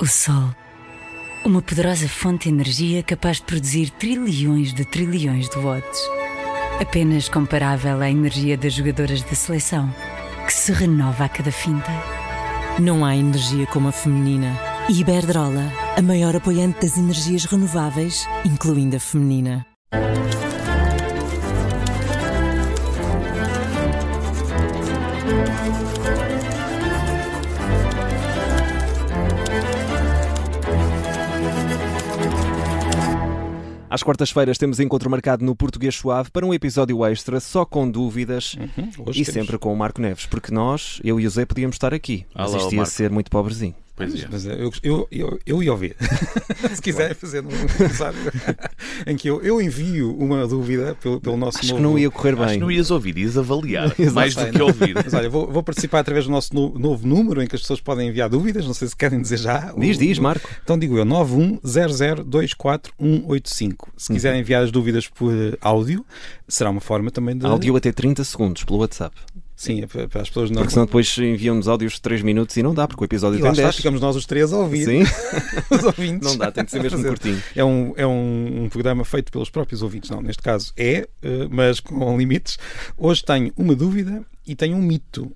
O Sol. Uma poderosa fonte de energia capaz de produzir trilhões de watts. Apenas comparável à energia das jogadoras da seleção, que se renova a cada finta. Não há energia como a feminina. E Iberdrola, a maior apoiante das energias renováveis, incluindo a feminina. Às quartas-feiras temos encontro marcado no Português Suave para um episódio extra só com dúvidas e sempre com o Marco Neves, porque nós, eu e o Zé, podíamos estar aqui, mas isto ia ser muito pobrezinho. Pois é. Mas eu ia ouvir. Se quiser fazer um episódio em que eu envio uma dúvida pelo nosso Acho que não ia correr bem. Acho que não ias ouvir, ias avaliar mais do que ouvir. Mas olha, vou participar através do nosso novo número em que as pessoas podem enviar dúvidas. Não sei se querem dizer já. Diz, Marco. Então digo eu, 910024185. Se quiserem enviar as dúvidas por áudio, será uma forma também de... Áudio até 30 segundos pelo WhatsApp. Sim, para as pessoas não... Porque senão depois enviam-nos áudios de 3 minutos e não dá, porque o episódio tem 10. Ficamos nós os três a ouvir. Sim. Os ouvintes. Não dá, tem de ser mesmo curtinho. É um programa feito pelos próprios ouvintes. Não, neste caso mas com limites. Hoje tenho uma dúvida e tenho um mito.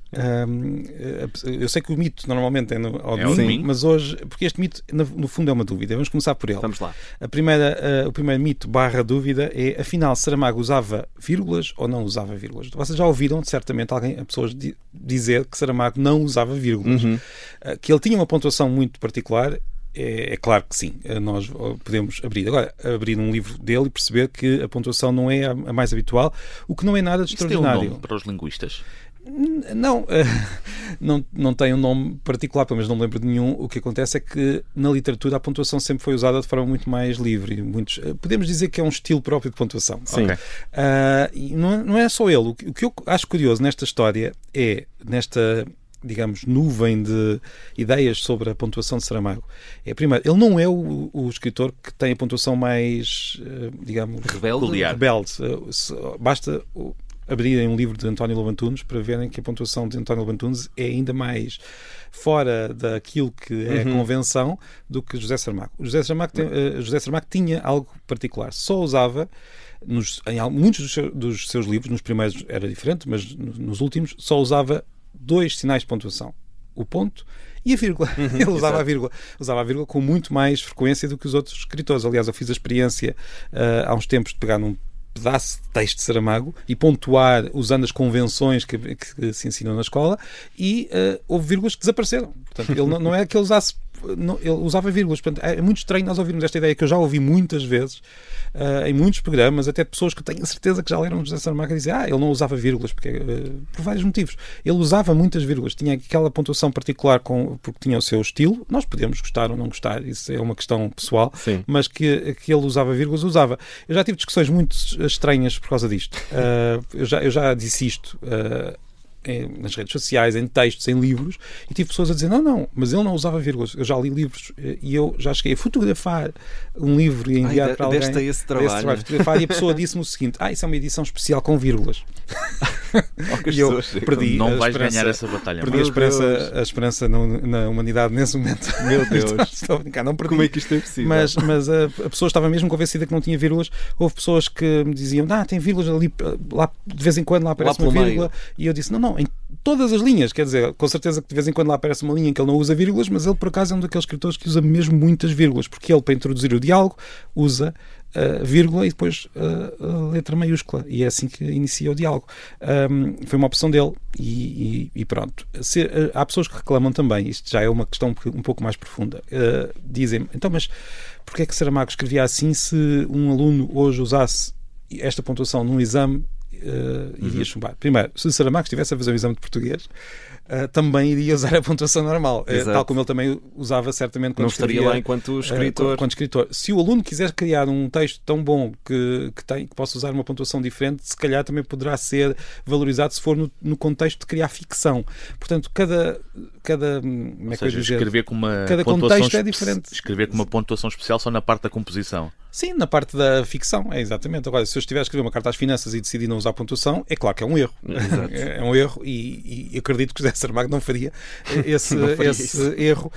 Eu sei que o mito normalmente é ao domingo, mas hoje, porque este mito no fundo é uma dúvida. Vamos começar por ele. Vamos lá. O primeiro mito / dúvida é, afinal, Saramago usava vírgulas ou não usava vírgulas? Vocês já ouviram, certamente, pessoas dizer que Saramago não usava vírgulas. Que ele tinha uma pontuação muito particular. É claro que sim, nós podemos abrir um livro dele e perceber que a pontuação não é a mais habitual, o que não é nada de extraordinário. Tem um nome para os linguistas? Não tem um nome particular, pelo menos não me lembro de nenhum. O que acontece é que na literatura a pontuação sempre foi usada de forma muito mais livre. Podemos dizer que é um estilo próprio de pontuação. Sim. Okay. Não é só ele. O que eu acho curioso nesta história é, nesta, digamos, nuvem de ideias sobre a pontuação de Saramago. Primeiro, ele não é o escritor que tem a pontuação mais, digamos, rebelde. Basta abrirem um livro de António Lobo Antunes para verem que a pontuação de António Lobo Antunes é ainda mais fora daquilo que é a convenção do que José Saramago. José Saramago tinha algo particular. Só usava, em muitos dos seus livros, nos primeiros era diferente, mas nos últimos, só usava 2 sinais de pontuação. O ponto e a vírgula. Ele usava a vírgula. Usava a vírgula com muito mais frequência do que os outros escritores. Aliás, eu fiz a experiência há uns tempos de pegar num pedaço de texto de Saramago e pontuar usando as convenções que se ensinam na escola e houve vírgulas que desapareceram. Portanto, ele não é que ele usasse... ele usava vírgulas. Portanto, é muito estranho nós ouvirmos esta ideia que eu já ouvi muitas vezes em muitos programas, até pessoas que eu tenho a certeza que já leram José Saramago a dizer ele não usava vírgulas por vários motivos. Ele usava muitas vírgulas, tinha aquela pontuação particular porque tinha o seu estilo. Nós podemos gostar ou não gostar, isso é uma questão pessoal. Sim. Mas que ele usava vírgulas, usava. Eu já tive discussões muito estranhas por causa disto. Eu já disse isto nas redes sociais, em textos, em livros, e tive pessoas a dizer, não, mas ele não usava vírgulas. Eu já li livros e eu já cheguei a fotografar um livro e enviar para alguém. Esse trabalho. Fotografar, e a pessoa disse-me o seguinte, isso é uma edição especial com vírgulas. E eu perdi não vais ganhar essa batalha. Perdi a esperança na humanidade nesse momento. Meu Deus. Estou a brincar, não perdi. Como é que isto é possível? Mas a pessoa estava mesmo convencida que não tinha vírgulas. Houve pessoas que me diziam, tem vírgulas ali, lá de vez em quando lá aparece uma vírgula. E eu disse, não, em todas as linhas, quer dizer, com certeza que de vez em quando lá aparece uma linha em que ele não usa vírgulas, mas ele por acaso é um daqueles escritores que usa mesmo muitas vírgulas, porque ele, para introduzir o diálogo, usa vírgula e depois a letra maiúscula, e é assim que inicia o diálogo. Foi uma opção dele e pronto. Há pessoas que reclamam também, isto já é uma questão um pouco mais profunda, dizem-me, então, mas porquê é que Saramago escrevia assim se um aluno hoje usasse esta pontuação num exame iria chumbar? Primeiro, se Saramago estivesse a fazer um exame de português, também iria usar a pontuação normal, tal como ele também usava certamente quando não estaria lá enquanto escritor. Se o aluno quiser criar um texto tão bom que possa usar uma pontuação diferente, se calhar também poderá ser valorizado se for no contexto de criar ficção. Portanto, cada escrever com uma cada pontuação contexto é diferente. Escrever com uma pontuação especial só na parte da composição. Sim, na parte da ficção, exatamente. Agora, se eu estiver a escrever uma carta às finanças e decidir não usar pontuação, é claro que é um erro. É um erro e acredito que José Saramago não faria esse erro,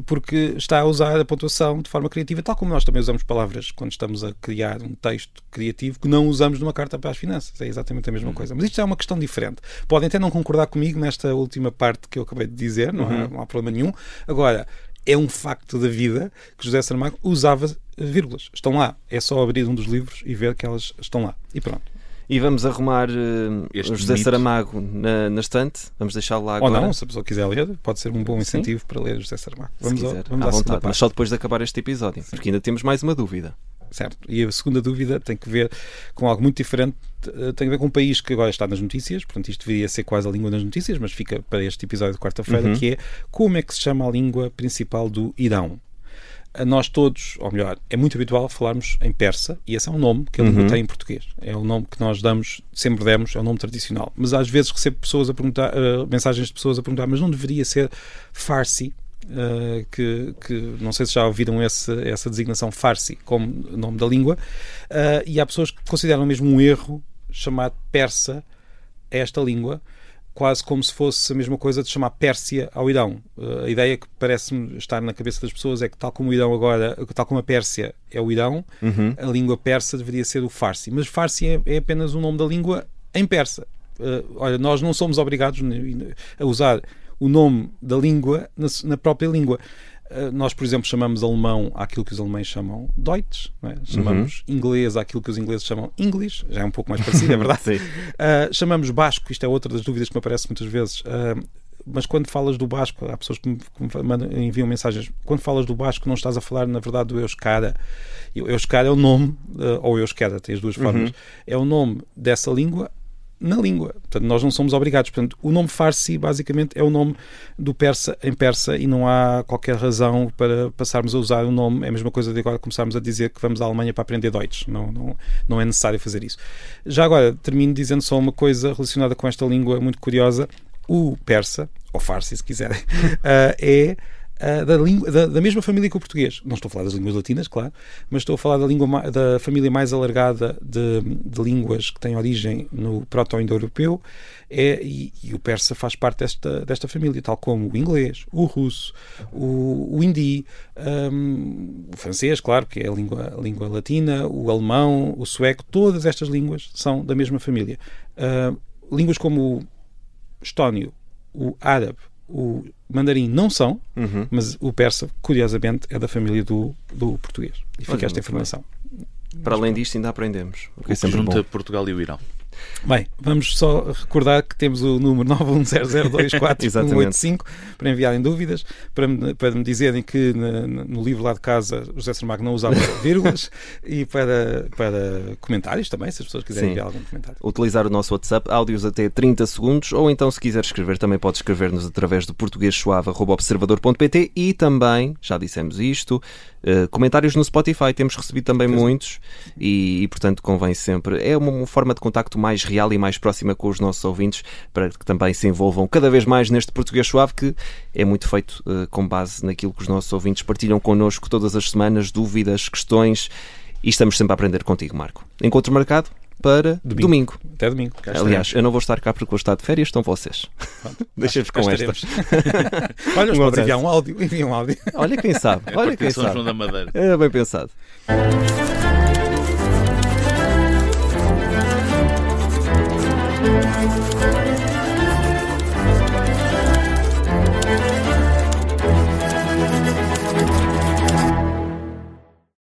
porque está a usar a pontuação de forma criativa, tal como nós também usamos palavras quando estamos a criar um texto criativo que não usamos numa carta para as finanças. É exatamente a mesma coisa. Mas isto é uma questão diferente. Podem até não concordar comigo nesta última parte que eu acabei de dizer, não há problema nenhum. Agora, é um facto da vida que José Saramago usava vírgulas. Estão lá. É só abrir um dos livros e ver que elas estão lá. E pronto. E vamos arrumar José Saramago na estante? Vamos deixá-lo lá agora? Ou não, se a pessoa quiser ler, pode ser um bom incentivo para ler José Saramago. Vamos à vontade, mas só depois de acabar este episódio, porque ainda temos mais uma dúvida. Certo. E a segunda dúvida tem que ver com algo muito diferente, tem a ver com um país que agora está nas notícias, portanto isto deveria ser quase a língua das notícias, mas fica para este episódio de quarta-feira, que é como é que se chama a língua principal do Irão. Nós todos, ou melhor, é muito habitual falarmos em persa, e esse é um nome que a língua tem em português. É o nome que nós damos, sempre demos, é um nome tradicional. Mas às vezes recebo pessoas a perguntar, mensagens de pessoas a perguntar, mas não deveria ser Farsi? Que não sei se já ouviram essa designação Farsi como nome da língua, e há pessoas que consideram mesmo um erro chamar persa a esta língua, quase como se fosse a mesma coisa de chamar Pérsia ao Irão. A ideia que parece-me estar na cabeça das pessoas é que tal como o Irão agora, tal como a Pérsia é o Irão, a língua persa deveria ser o Farsi, mas Farsi é apenas o nome da língua em persa. Olha, nós não somos obrigados a usar o nome da língua na própria língua. Nós, por exemplo, chamamos alemão àquilo que os alemães chamam Deutsch, não é? Chamamos inglês àquilo que os ingleses chamam English, já é um pouco mais parecido, é verdade? Chamamos basco, isto é outra das dúvidas que me aparece muitas vezes, mas quando falas do basco, há pessoas que me enviam mensagens, quando falas do basco não estás a falar, na verdade, do Euskara. Euskara é o nome, ou Euskara, tem as duas formas, é o nome dessa língua na língua. Portanto, nós não somos obrigados. Portanto, o nome Farsi, basicamente, é o nome do persa em persa e não há qualquer razão para passarmos a usar o nome. É a mesma coisa de agora começarmos a dizer que vamos à Alemanha para aprender Deutsch. Não é necessário fazer isso. Já agora, termino dizendo só uma coisa relacionada com esta língua muito curiosa. O persa, ou Farsi, se quiserem, é da mesma família que o português. Não estou a falar das línguas latinas, claro, mas estou a falar da família mais alargada de línguas que têm origem no proto-indo-europeu, e o persa faz parte desta família, tal como o inglês, o russo, o hindi, o francês, claro, que é a língua latina, o alemão, o sueco, todas estas línguas são da mesma família. Línguas como o estónio, o árabe, o mandarim não são, mas o persa, curiosamente, é da família do português. E fica esta informação. Para além disto, ainda aprendemos. O que junta Portugal e o Irão. Bem, vamos só recordar que temos o número 910024185 para enviarem dúvidas, para me dizerem que no livro lá de casa José Saramago não usava vírgulas, e para comentários também, se as pessoas quiserem enviar algum comentário. Utilizar o nosso WhatsApp, áudios até 30 segundos, ou então, se quiser escrever, também pode escrever-nos através do portuguesuave@observador.pt, e também, já dissemos isto, comentários no Spotify, temos recebido também muitos, e portanto convém sempre, é uma forma de contacto mais real e mais próxima com os nossos ouvintes, para que também se envolvam cada vez mais neste português suave, que é muito feito com base naquilo que os nossos ouvintes partilham connosco todas as semanas, dúvidas, questões, e estamos sempre a aprender contigo, Marco. Encontro marcado para domingo. Até domingo. Aliás, eu não vou estar cá porque vou estar de férias, estão vocês. Deixem-vos com esta. Olha, nos podes enviar um áudio. Olha quem sabe. Olha quem sabe. João da Madeira. É bem pensado.